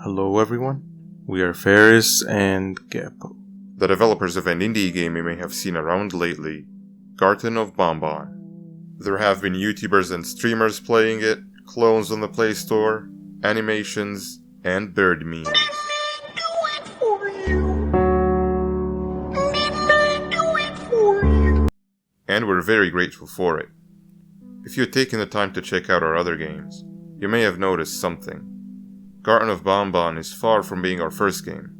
Hello everyone, we are Ferris and Geppo. The developers of an indie game you may have seen around lately, Garten of Banban. There have been YouTubers and streamers playing it, clones on the Play Store, animations, and bird memes. And we're very grateful for it. If you had taken the time to check out our other games, you may have noticed something. Garten of Banban is far from being our first game.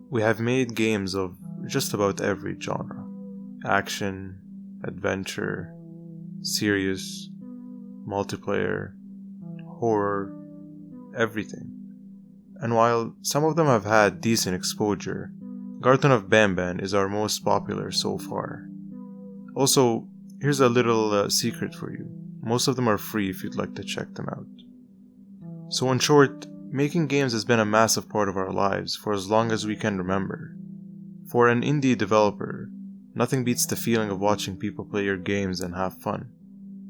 We have made games of just about every genre. Action, adventure, serious, multiplayer, horror, everything. And while some of them have had decent exposure, Garten of Banban is our most popular so far. Also, here's a little secret for you. Most of them are free if you'd like to check them out. So in short, making games has been a massive part of our lives for as long as we can remember. For an indie developer, nothing beats the feeling of watching people play your games and have fun.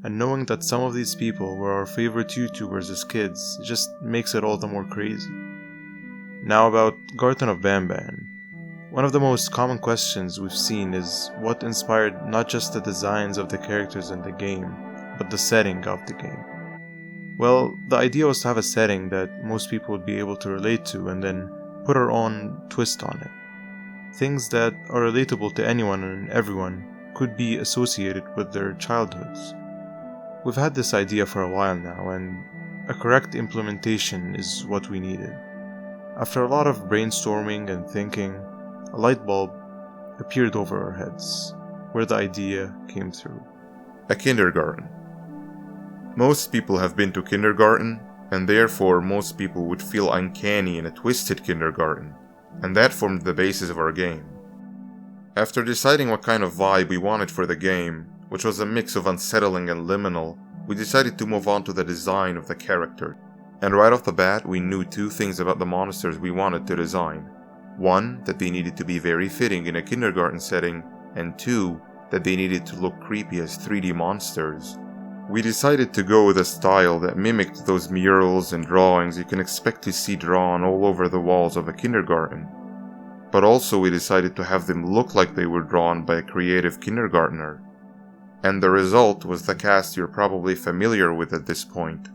And knowing that some of these people were our favorite YouTubers as kids just makes it all the more crazy. Now about Garten of Banban. One of the most common questions we've seen is what inspired not just the designs of the characters in the game, but the setting of the game. Well, the idea was to have a setting that most people would be able to relate to and then put our own twist on it. Things that are relatable to anyone and everyone could be associated with their childhoods. We've had this idea for a while now, and a correct implementation is what we needed. After a lot of brainstorming and thinking, a light bulb appeared over our heads, where the idea came through. A kindergarten. Most people have been to kindergarten, and therefore most people would feel uncanny in a twisted kindergarten, and that formed the basis of our game. After deciding what kind of vibe we wanted for the game, which was a mix of unsettling and liminal, we decided to move on to the design of the character. And right off the bat, we knew two things about the monsters we wanted to design. One, that they needed to be very fitting in a kindergarten setting, and two, that they needed to look creepy as 3D monsters. We decided to go with a style that mimicked those murals and drawings you can expect to see drawn all over the walls of a kindergarten. But also we decided to have them look like they were drawn by a creative kindergartner. And the result was the cast you're probably familiar with at this point.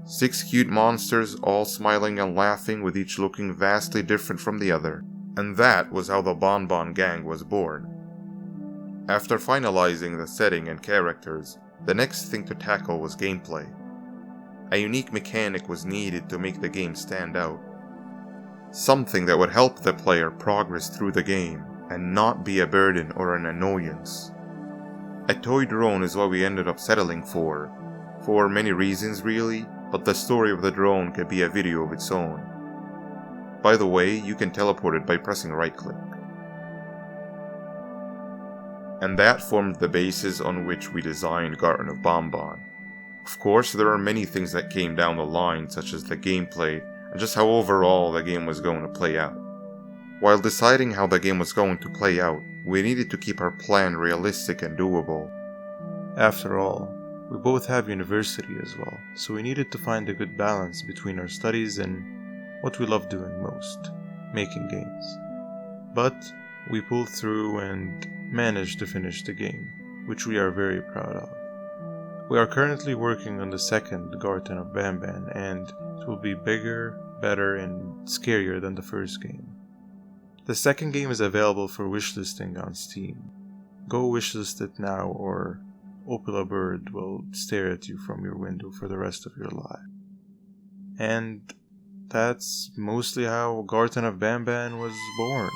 6 cute monsters, all smiling and laughing, with each looking vastly different from the other. And that was how the Banban gang was born. After finalizing the setting and characters, the next thing to tackle was gameplay. A unique mechanic was needed to make the game stand out. Something that would help the player progress through the game and not be a burden or an annoyance. A toy drone is what we ended up settling for many reasons really, but the story of the drone could be a video of its own. By the way, you can teleport it by pressing right click. And that formed the basis on which we designed Garten of Banban. Of course, there are many things that came down the line, such as the gameplay and just how overall the game was going to play out. While deciding how the game was going to play out, we needed to keep our plan realistic and doable. After all, we both have university as well, so we needed to find a good balance between our studies and what we love doing most, making games. But we pulled through and managed to finish the game, which we are very proud of. We are currently working on the second Garten of Banban, and it will be bigger, better, and scarier than the first game. The second game is available for wishlisting on Steam. Go wishlist it now, or Opila Bird will stare at you from your window for the rest of your life. And that's mostly how Garten of Banban was born.